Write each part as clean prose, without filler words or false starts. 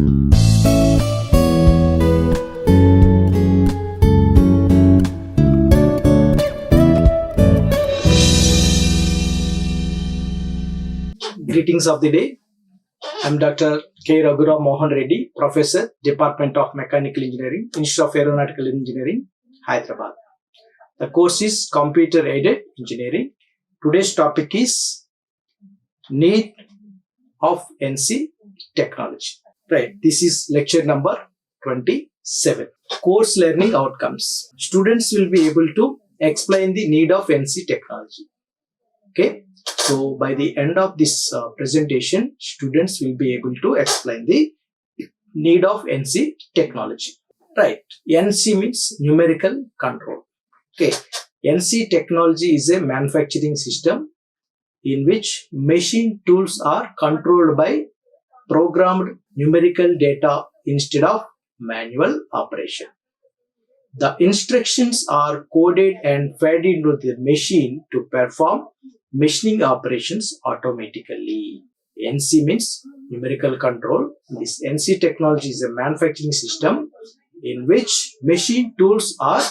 Greetings of the day. I'm Dr. K. Raghu Mohan Reddy, Professor, Department of Mechanical Engineering, Institute of Aeronautical Engineering, Hyderabad. The course is Computer Aided Engineering. Today's topic is Need of NC Technology. Right, this is lecture number 27. Course Learning Outcomes. Students will be able to explain the need of NC technology. Okay. So by the end of this presentation, students will be able to explain the need of NC technology. Right. NC means numerical control. Okay. NC technology is a manufacturing system in which machine tools are controlled by programmed numerical data instead of manual operation. The instructions are coded and fed into the machine to perform machining operations automatically. NC means numerical control. This NC technology is a manufacturing system in which machine tools are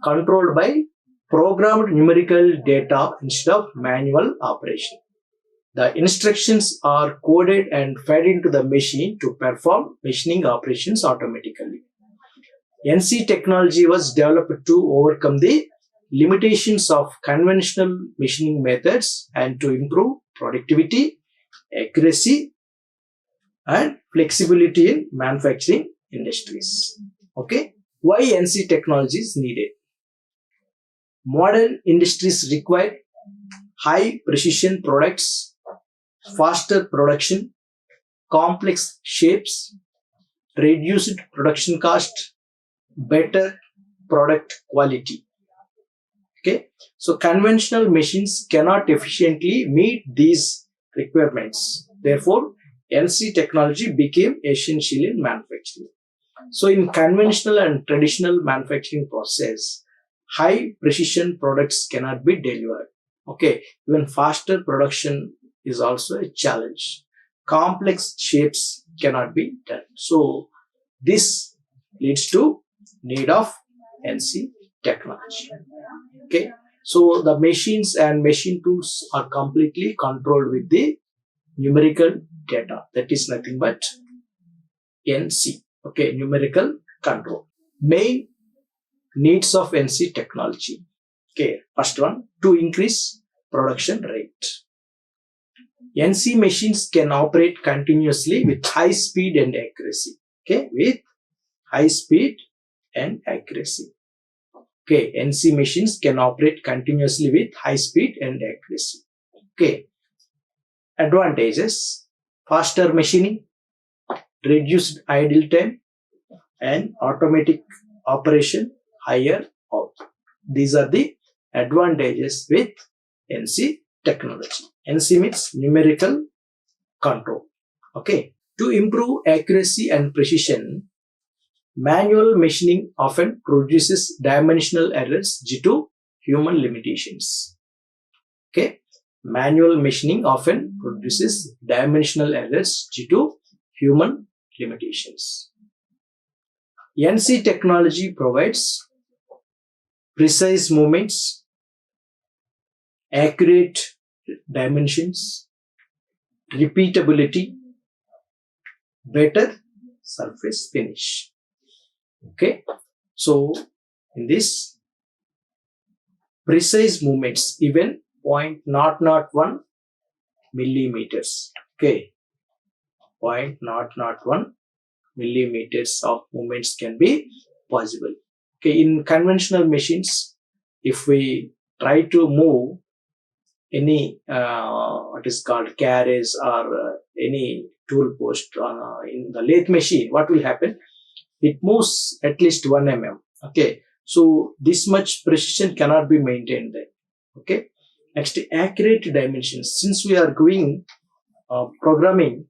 controlled by programmed numerical data instead of manual operation. The instructions are coded and fed into the machine to perform machining operations automatically. NC technology was developed to overcome the limitations of conventional machining methods and to improve productivity, accuracy, and flexibility in manufacturing industries. Okay, why NC technology is needed? Modern industries require high precision products, faster production, complex shapes, reduced production cost, better product quality. Okay, so conventional machines cannot efficiently meet these requirements. Therefore, NC technology became essential in manufacturing. So in conventional and traditional manufacturing process, high precision products cannot be delivered. Okay, even faster production is also a challenge. Complex shapes cannot be done. So this leads to need of NC technology. Okay, so the machines and machine tools are completely controlled with the numerical data. That is nothing but NC. Okay, numerical control. Main needs of NC technology. Okay, first one, to increase production rate. NC machines can operate continuously with high speed and accuracy. Okay, with high speed and accuracy. Okay, NC machines can operate continuously with high speed and accuracy. Okay, advantages: faster machining, reduced idle time, and automatic operation, higher output. These are the advantages with NC technology. NC means numerical control. Okay, to improve accuracy and precision, manual machining often produces dimensional errors due to human limitations. Okay, manual machining often produces dimensional errors due to human limitations. NC technology provides precise movements, accurate dimensions, repeatability, better surface finish. Okay, so in this precise movements, even 0.001 millimeters. Okay, 0.001 millimeters of movements can be possible. Okay, in conventional machines, if we try to move any what is called carriage or any tool post in the lathe machine, what will happen? It moves at least 1 mm. Okay, so this much precision cannot be maintained there. Okay, next, accurate dimensions. Since we are going programming,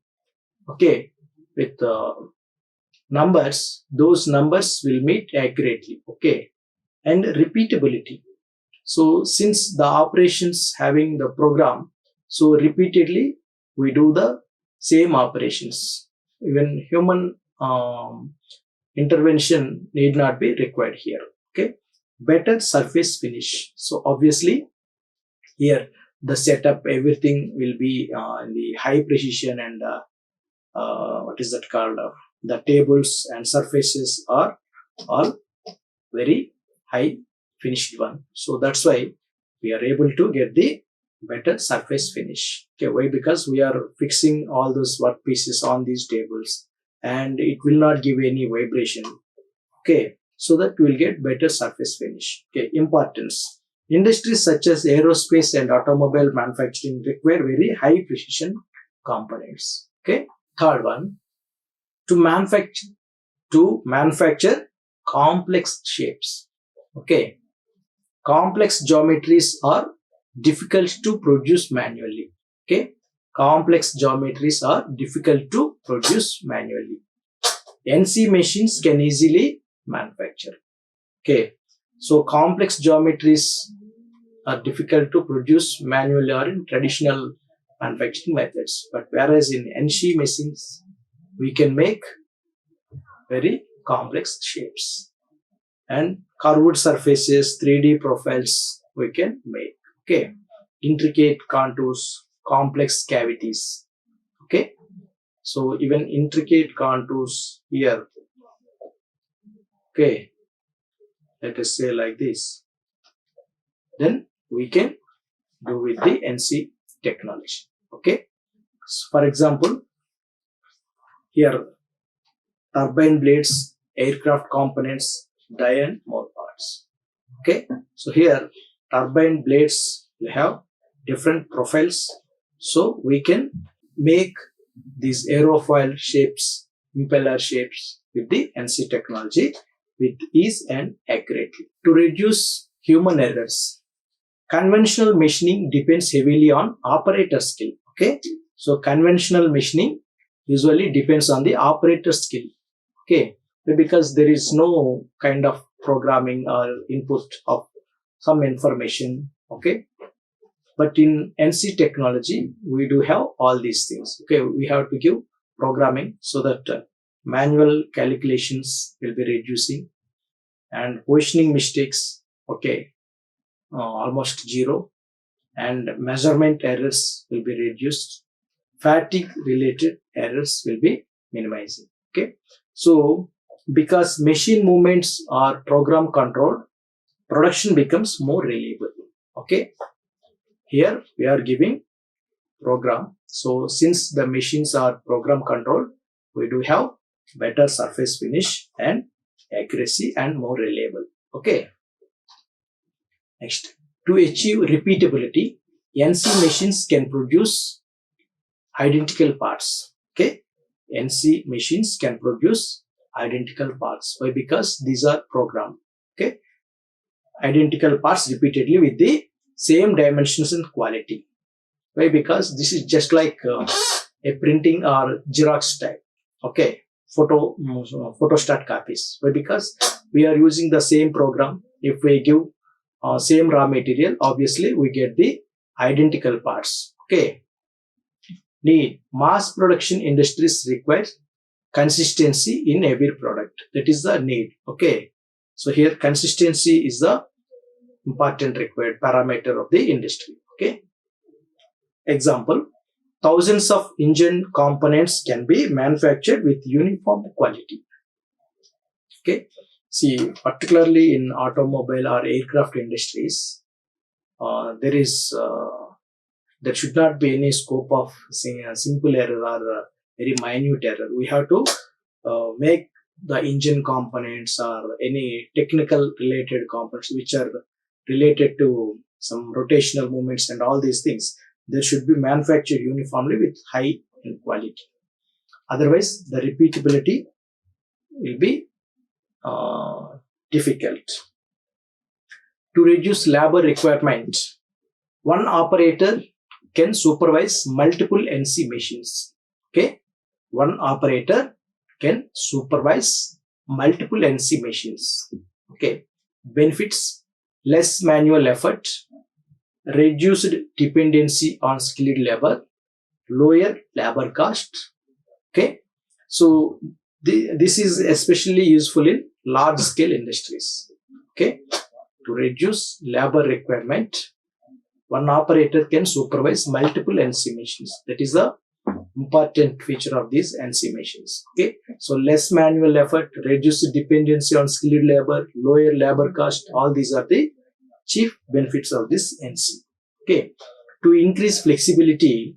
okay, with numbers, those numbers will meet accurately. Okay, and repeatability. So since the operations having the program, so repeatedly we do the same operations. Even human intervention need not be required here. Okay, better surface finish. So obviously here the setup, everything will be in the high precision, and what is that called, the tables and surfaces are all very high finished one. So that's why we are able to get the better surface finish. Okay, why? Because we are fixing all those work pieces on these tables, and it will not give any vibration. Okay, so that we will get better surface finish. Okay, importance. Industries such as aerospace and automobile manufacturing require very high precision components. Okay, third one, to manufacture complex shapes. Okay, complex geometries are difficult to produce manually. Okay, complex geometries are difficult to produce manually. NC machines can easily manufacture. Okay, so complex geometries are difficult to produce manually or in traditional manufacturing methods, but whereas in NC machines we can make very complex shapes, and curved surfaces, 3D profiles we can make. Okay, intricate contours, complex cavities. Okay, so even intricate contours here. Okay, let us say like this, then we can do with the NC technology. Okay, so for example, here turbine blades, aircraft components, die and more parts. Okay, so here turbine blades will have different profiles, so we can make these aerofoil shapes, impeller shapes with the NC technology with ease and accurately. To reduce human errors, conventional machining depends heavily on operator skill. Okay, so conventional machining usually depends on the operator skill. Okay, because there is no kind of programming or input of some information. Okay, but in NC technology we do have all these things. Okay, we have to give programming so that manual calculations will be reducing, and positioning mistakes, okay, almost zero, and measurement errors will be reduced, fatigue related errors will be minimizing. Okay, so because machine movements are program controlled, production becomes more reliable. Okay, here we are giving program, so since the machines are program controlled, we do have better surface finish and accuracy and more reliable. Okay, next, to achieve repeatability, NC machines can produce identical parts. Okay, NC machines can produce identical parts. Why? Because these are programmed. Okay, identical parts repeatedly with the same dimensions and quality. Why? Because this is just like a printing or Xerox type. Okay, photostat copies. Why? Because we are using the same program. If we give same raw material, obviously we get the identical parts. Okay, need. Mass production industries require consistency in every product. That is the need. Okay, so here consistency is the important required parameter of the industry. Okay, example, thousands of engine components can be manufactured with uniform quality. Okay, see, particularly in automobile or aircraft industries, there should not be any scope of a simple error or a very minute error. We have to make the engine components or any technical related components which are related to some rotational movements and all these things. They should be manufactured uniformly with high in quality. Otherwise, the repeatability will be difficult. To reduce labor requirement, one operator can supervise multiple NC machines. Okay, one operator can supervise multiple NC machines. Okay, benefits: less manual effort, reduced dependency on skilled labor, lower labor cost. Okay, so This is especially useful in large scale industries. Okay, to reduce labor requirement, one operator can supervise multiple NC machines. That is the important feature of these NC machines. Okay, so less manual effort, reduced dependency on skilled labor, lower labor cost. All these are the chief benefits of this NC. Okay, to increase flexibility,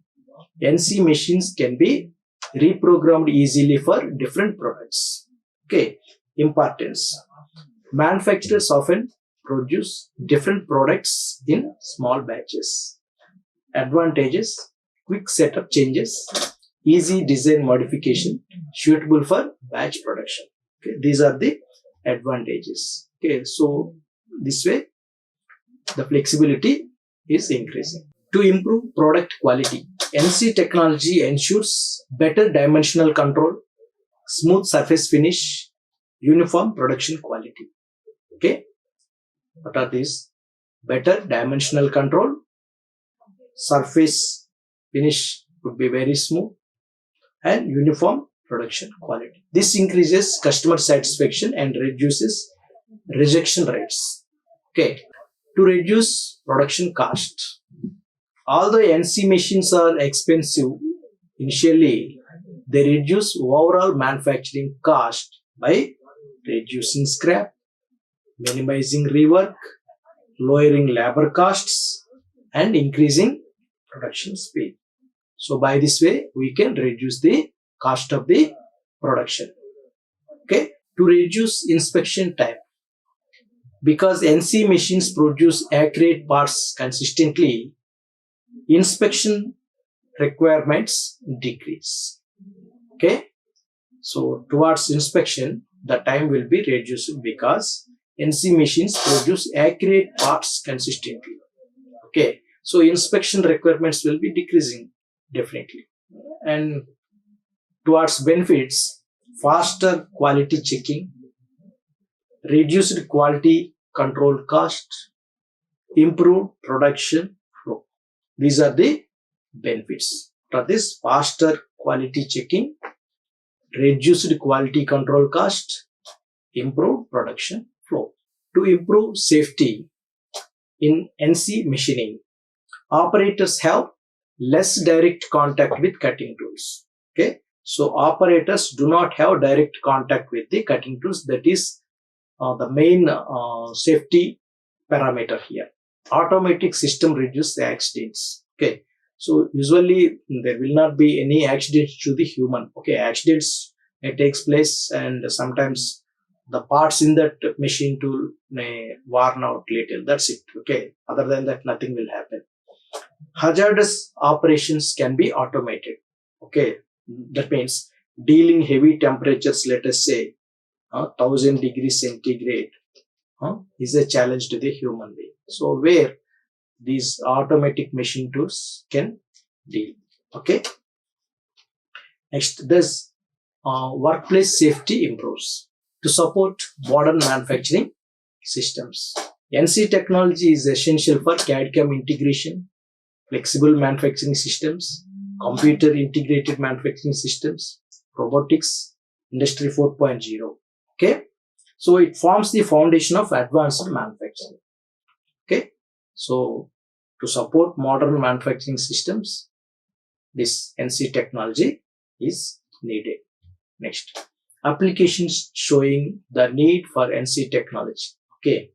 NC machines can be reprogrammed easily for different products. Okay, importance. Manufacturers often produce different products in small batches. Advantages: quick setup changes, easy design modification, suitable for batch production. Okay, these are the advantages. Okay, so this way the flexibility is increasing. To improve product quality, NC technology ensures better dimensional control, smooth surface finish, uniform production quality. Okay, what are these? Better dimensional control, surface finish would be very smooth, and uniform production quality. This increases customer satisfaction and reduces rejection rates. Okay, to reduce production cost. Although NC machines are expensive initially, they reduce overall manufacturing cost by reducing scrap, minimizing rework, lowering labor costs, and increasing production speed. So by this way, we can reduce the cost of the production. Okay, to reduce inspection time. Because NC machines produce accurate parts consistently, inspection requirements decrease. Okay, so towards inspection, the time will be reduced because NC machines produce accurate parts consistently. Okay, so inspection requirements will be decreasing definitely. And towards benefits, faster quality checking, reduced quality control cost, improved production flow. These are the benefits. For this, faster quality checking, reduced quality control cost, improved production flow. To improve safety in NC machining, operators have less direct contact with cutting tools. Okay, so operators do not have direct contact with the cutting tools. That is the main safety parameter here. Automatic system reduces the accidents. Okay, so usually there will not be any accidents to the human. Okay, accidents may takes place, and sometimes the parts in that machine tool may worn out little. That's it. Okay, other than that, nothing will happen. Hazardous operations can be automated. Okay, that means dealing heavy temperatures, let us say 1000 degrees centigrade, is a challenge to the human being. So where these automatic machine tools can deal. Okay. Next, thus workplace safety improves. To support modern manufacturing systems, NC technology is essential for CAD/CAM integration, flexible manufacturing systems, computer integrated manufacturing systems, robotics, Industry 4.0. Okay, so it forms the foundation of advanced manufacturing. Okay, so to support modern manufacturing systems, this NC technology is needed. Next, applications showing the need for NC technology. Okay,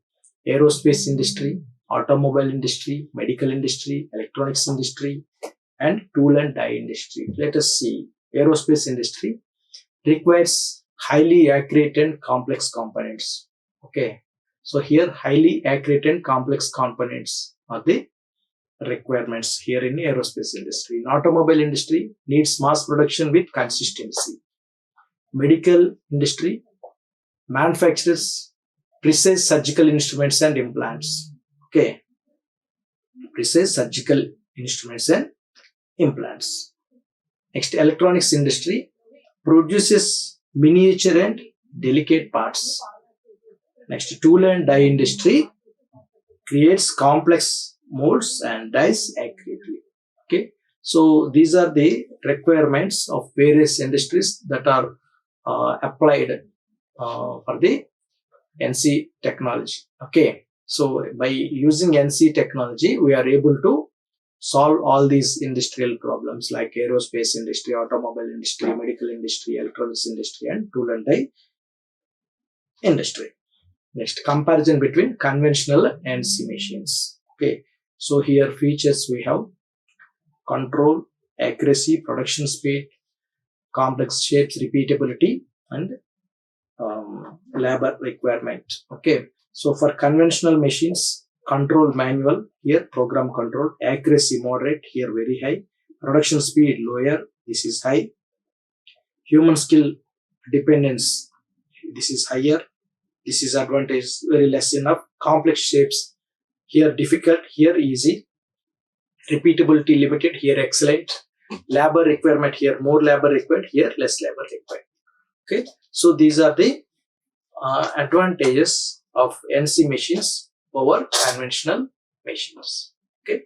aerospace industry, automobile industry, medical industry, electronics industry, and tool and die industry. Let us see. Aerospace industry requires highly accurate and complex components. Okay, so here highly accurate and complex components are the requirements here in aerospace industry. In automobile industry needs mass production with consistency. Medical industry manufactures precise surgical instruments and implants. Okay, precise surgical instruments and implants. Next, electronics industry produces miniature and delicate parts. Next, tool and die industry creates complex molds and dies accurately. Okay, so these are the requirements of various industries that are applied for the NC technology. Okay, so by using NC technology, we are able to solve all these industrial problems like aerospace industry, automobile industry, medical industry, electronics industry, and tool and die industry. Next, comparison between conventional and NC machines. Okay, so here features we have control, accuracy, production speed, complex shapes, repeatability, and labor requirement. Okay, so for conventional machines, control manual, here program control, accuracy moderate, here very high, production speed lower, this is high, human skill dependence, this is higher, this is advantage very less enough, complex shapes, here difficult, here easy, repeatability limited, here excellent, labor requirement, here more labor required, here less labor required. Okay, so these are the advantages of NC machines over conventional machines. Okay,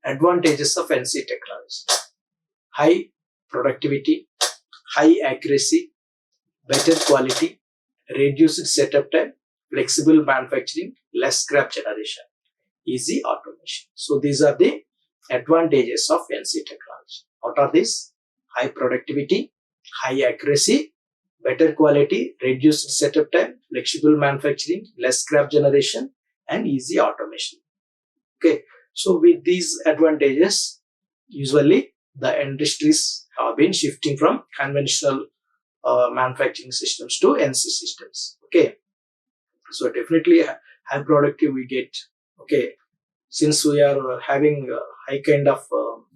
advantages of NC technology: high productivity, high accuracy, better quality, reduced setup time, flexible manufacturing, less scrap generation, easy automation. So these are the advantages of NC technology. What are these? High productivity, high accuracy, better quality, reduced setup time, flexible manufacturing, less scrap generation, and easy automation. Okay, so with these advantages, usually the industries have been shifting from conventional manufacturing systems to NC systems. Okay, so definitely high productive we get. Okay, since we are having high kind of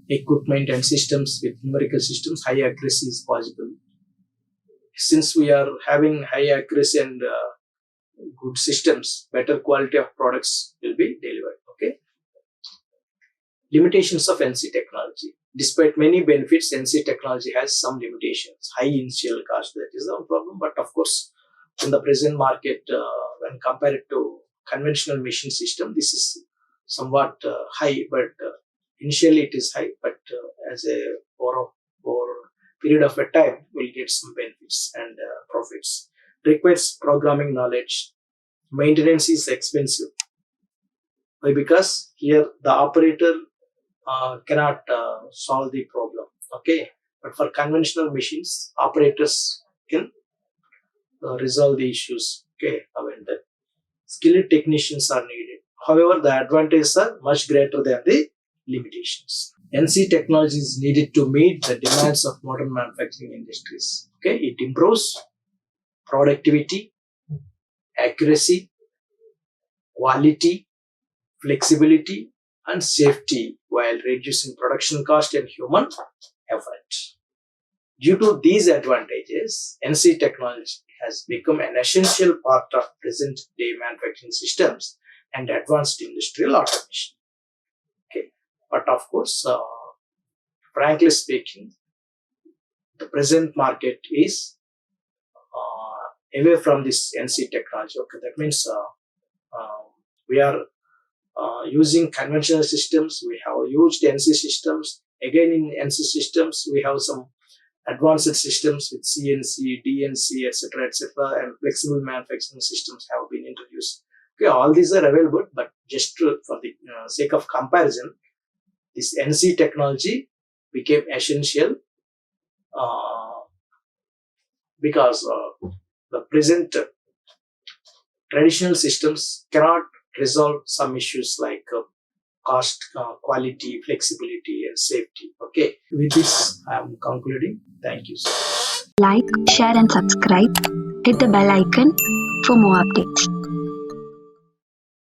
equipment and systems with numerical systems, high accuracy is possible. Since we are having high accuracy and good systems, better quality of products will be delivered. Okay. Limitations of NC technology. Despite many benefits, NC technology has some limitations. High initial cost, that is the problem. But of course, in the present market, when compared to conventional machine system, this is somewhat high, but initially it is high, but as a over period of a time, we'll get some benefits and profits. Requires programming knowledge. Maintenance is expensive. Why? Because here the operator cannot solve the problem. Okay, but for conventional machines, operators can resolve the issues. Okay, and skilled technicians are needed. However, the advantages are much greater than the limitations. NC technology is needed to meet the demands of modern manufacturing industries. Okay, it improves productivity, accuracy, quality, flexibility, and safety while reducing production cost and human effort. Due to these advantages, NC technology has become an essential part of present-day manufacturing systems and advanced industrial automation. Okay, but of course, frankly speaking, the present market is away from this NC technology. Okay, that means we are using conventional systems. We have used NC systems. Again, in NC systems, we have some advanced systems with CNC, DNC, etc., and flexible manufacturing systems have been introduced. Okay, all these are available, but just for the sake of comparison, this NC technology became essential because the present traditional systems cannot resolve some issues like cost, quality, flexibility, and safety. Okay, with this, I am concluding. Thank you so much. Like, share, and subscribe. Hit the bell icon for more updates.